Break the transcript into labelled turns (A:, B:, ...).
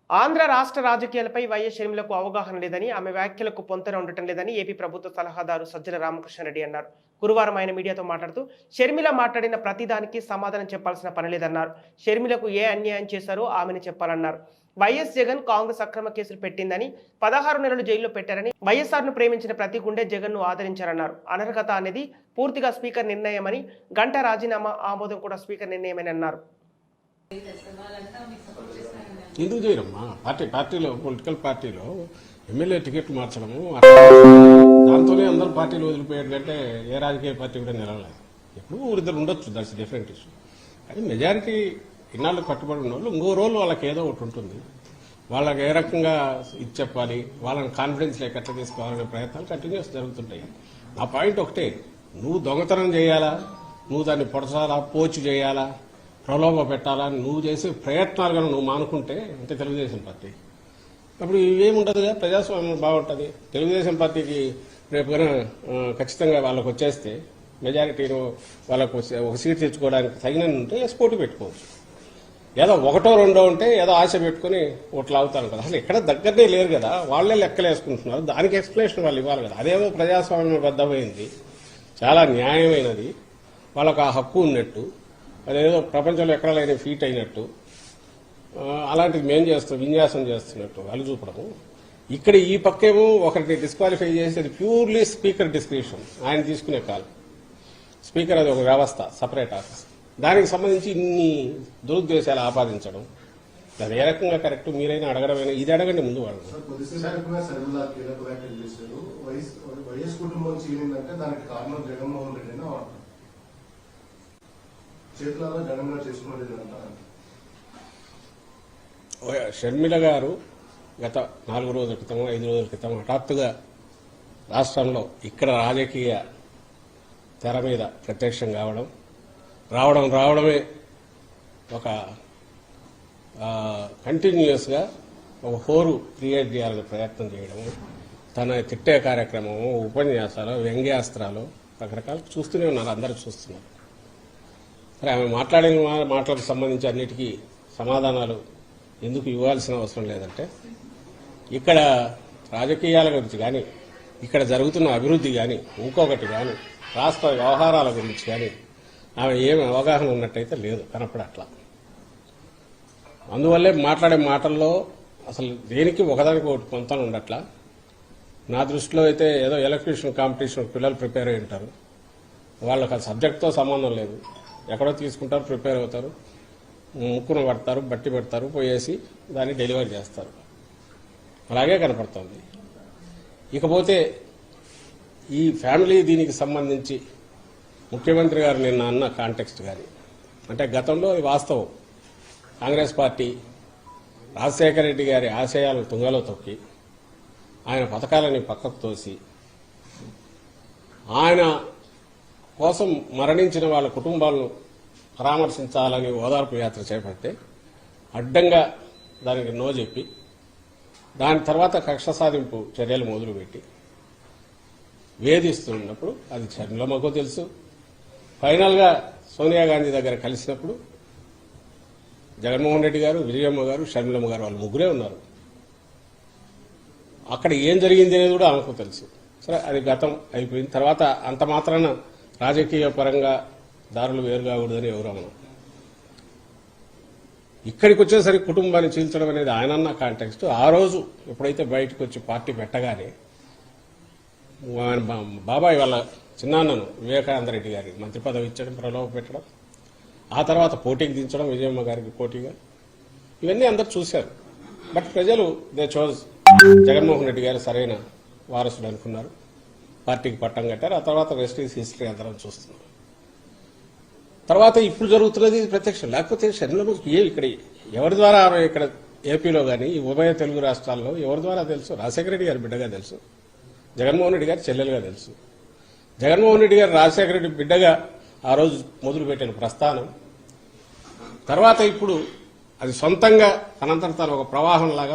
A: ఆంధ్ర రాష్ట్ర రాజకీయాలపై వైఎస్ షర్మిలకు అవగాహన లేదని, ఆమె వ్యాఖ్యలకు పొంతన ఉండటం లేదని ఏపీ ప్రభుత్వ సలహాదారు సజ్జల రామకృష్ణారెడ్డి అన్నారు. గురువారం ఆయన మీడియాతో మాట్లాడుతూ షర్మిల మాట్లాడిన ప్రతిదానికి సమాధానం చెప్పాల్సిన పని లేదన్నారు. షర్మిలకు ఏ అన్యాయం చేశారో ఆమెను చెప్పాలన్నారు. వైఎస్ జగన్ కాంగ్రెస్ అక్రమ కేసులు పెట్టిందని, 16 నెలలు జైల్లో పెట్టారని, వైఎస్ఆర్ను ప్రేమించిన ప్రతి గుండె జగన్ను ఆదరించారన్నారు. అనర్హత అనేది పూర్తిగా స్పీకర్ నిర్ణయమని, గంటా రాజీనామా ఆమోదం కూడా స్పీకర్ నిర్ణయమని అన్నారు.
B: ఎందుకు చేయరమ్మా? పార్టీలో పొలిటికల్ పార్టీలో ఎమ్మెల్యే టికెట్లు మార్చడము, దాంతోనే అందరూ పార్టీలు వదిలిపోయాడంటే ఏ రాజకీయ పార్టీ కూడా నిలవలేదు. ఎప్పుడు ఊరిద్దరు ఉండొచ్చు, దట్స్ డిఫరెంట్ ఇష్యూ. కానీ మెజారిటీ ఇన్నాళ్ళు కట్టుబడి ఉన్న వాళ్ళు ఇంకో రోజు వాళ్ళకి ఏదో ఒకటి ఉంటుంది. వాళ్ళకి ఏ రకంగా ఇది చెప్పాలి, వాళ్ళని కాన్ఫిడెన్స్ లేక ఎట్లా తీసుకోవాలనే ప్రయత్నాలు కంటిన్యూస్ జరుగుతుంటాయి. నా పాయింట్ ఒకటే, నువ్వు దొంగతనం చేయాలా, నువ్వు దాన్ని పొడసాలా, పోచి చేయాలా, ప్రలోభ పెట్టాలని నువ్వు చేసే ప్రయత్నాలు కనుక నువ్వు మానుకుంటే అంటే తెలుగుదేశం పార్టీ అప్పుడు ఇవేముండదుగా, ప్రజాస్వామ్యం బాగుంటుంది. తెలుగుదేశం పార్టీకి రేపు కనుక ఖచ్చితంగా వాళ్ళకు వచ్చేస్తే మెజారిటీలో వాళ్ళకు ఒక సీట్ తెచ్చుకోవడానికి తగిన ఉంటే పోటీ పెట్టుకోవచ్చు. ఏదో ఒకటో రెండో ఉంటే ఏదో ఆశ పెట్టుకుని ఓట్లు అవుతారు కదా. అసలు ఎక్కడ దగ్గరనే లేరు కదా, వాళ్లే లెక్కలు వేసుకుంటున్నారు. దానికి ఎక్స్ప్లెనేషన్ వాళ్ళు ఇవ్వాలి కదా. అదేమో ప్రజాస్వామ్యబద్ధమైంది, చాలా న్యాయమైనది, వాళ్ళకు ఆ హక్కు ఉన్నట్టు, అదేదో ప్రపంచంలో ఎక్కడ లేని ఫీట్ అయినట్టు, అలాంటిది మేం చేస్తాం, విన్యాసం చేస్తున్నట్టు వాళ్ళు చూపడము. ఇక్కడ ఈ పక్కేమో ఒకరిని డిస్క్వాలిఫై చేసి అది ప్యూర్లీ స్పీకర్ డిస్క్రిప్షన్, ఆయన తీసుకునే కాల్. స్పీకర్ అది ఒక వ్యవస్థ, సపరేట్ ఆఫీస్. దానికి సంబంధించి ఇన్ని దురుద్దేశాలు ఆపాదించడం అది ఏ రకంగా కరెక్ట్? మీరైనా అడగడమైనా ఇది అడగండి ముందు వాళ్ళు. షర్మిల గారు గత 4 రోజుల క్రితం 5 రోజుల క్రితం హఠాత్తుగా రాష్ట్రంలో ఇక్కడ రాజకీయ తెర మీద ప్రత్యక్షం రావడమే ఒక కంటిన్యూస్గా ఒక హోరు క్రియేట్ చేయాలని ప్రయత్నం చేయడము, తన తిట్టే కార్యక్రమము, ఉపన్యాసాలు, వ్యంగ్యాస్త్రాలు రకరకాలు చూస్తూనే ఉన్నారు, అందరూ చూస్తున్నారు. సరే, ఆమె మాట్లాడిన మాటలకు సంబంధించి అన్నిటికీ సమాధానాలు ఎందుకు ఇవ్వాల్సిన అవసరం లేదంటే, ఇక్కడ రాజకీయాల గురించి కానీ, ఇక్కడ జరుగుతున్న అభివృద్ధి కానీ, ఇంకొకటి కానీ, రాష్ట్ర వ్యవహారాల గురించి కానీ ఆమె ఏమి అవగాహన ఉన్నట్టయితే లేదు, కనపడట్లా. అందువల్లే మాట్లాడే మాటల్లో అసలు దేనికి ఒకదానికి ఒకటి పొంతన ఉండట్లా. నా దృష్టిలో అయితే ఏదో ఎలక్ట్రీషియన్ కాంపిటీషన్ పిల్లలు ప్రిపేర్ అయి ఉంటారు, వాళ్ళకి ఆ సబ్జెక్ట్తో సంబంధం లేదు, ఎక్కడో తీసుకుంటారు, ప్రిపేర్ అవుతారు, ముక్కును పడతారు, బట్టి పెడతారు, పోయేసి దాన్ని డెలివరీ చేస్తారు. అలాగే కనపడుతుంది. ఇకపోతే ఈ ఫ్యామిలీ దీనికి సంబంధించి ముఖ్యమంత్రి గారు నిన్న అన్న కాంటెక్స్ట్ కానీ, అంటే గతంలో వాస్తవం, కాంగ్రెస్ పార్టీ రాజశేఖర రెడ్డి గారి ఆశయాలను తుంగలో తొక్కి ఆయన పథకాలని పక్కకు తోసి ఆయన కోసం మరణించిన వాళ్ళ కుటుంబాలను పరామర్శించాలని ఓదార్పు యాత్ర చేపడితే అడ్డంగా దానికి నో చెప్పి దాని తర్వాత కక్ష సాధింపు చర్యలు మొదలుపెట్టి వేధిస్తున్నప్పుడు అది షర్మిలమ్మకు తెలుసు. ఫైనల్గా సోనియా గాంధీ దగ్గర కలిసినప్పుడు జగన్మోహన్ రెడ్డి గారు, విజయమ్మ గారు, షర్మిలమ్మ గారు వాళ్ళు ముగ్గురే ఉన్నారు. అక్కడ ఏం జరిగింది అనేది కూడా ఆమెకు తెలుసు. సరే, అది గతం అయిపోయిన తర్వాత అంత మాత్రాన రాజకీయ పరంగా దారులు వేరు కాకూడదని ఎవరు అన్నారు. ఇక్కడికి వచ్చేసరికి కుటుంబాన్ని చీల్చడం అనేది ఆయనన్న కాంటెక్స్ట్. ఆ రోజు ఎప్పుడైతే బయటకు వచ్చి పార్టీ పెట్టగానే బాబాయ్ వాళ్ళ చిన్నాన్నను వివేకానంద రెడ్డి గారికి మంత్రి పదవి ఇచ్చడం, ప్రలోభ పెట్టడం, ఆ తర్వాత పోటీకి దించడం, విజయమ్మ గారికి పోటీగా, ఇవన్నీ అందరు చూశారు. బట్ ప్రజలు దే చోజ్ జగన్మోహన్ రెడ్డి గారు సరైన వారసుడు అనుకున్నారు, పార్టీకి పట్టం కట్టారు. ఆ తర్వాత రెస్ట్ ఈజ్ హిస్టరీ అందరం చూస్తున్నారు. తర్వాత ఇప్పుడు జరుగుతున్నది ప్రత్యక్షం. లేకపోతే షర్మిలమ్మకి ఇక్కడ ఎవరి ద్వారా ఇక్కడ ఏపీలో కానీ ఈ ఉభయ తెలుగు రాష్ట్రాల్లో ఎవరి ద్వారా తెలుసు? రాజశేఖర రెడ్డి గారి బిడ్డగా తెలుసు, జగన్మోహన్ రెడ్డి గారి చెల్లెలుగా తెలుసు. జగన్మోహన్ రెడ్డి గారు రాజశేఖర రెడ్డి బిడ్డగా ఆ రోజు మొదలుపెట్టిన ప్రస్థానం తర్వాత ఇప్పుడు అది సొంతంగా తనంతట తాను ఒక ప్రవాహంలాగా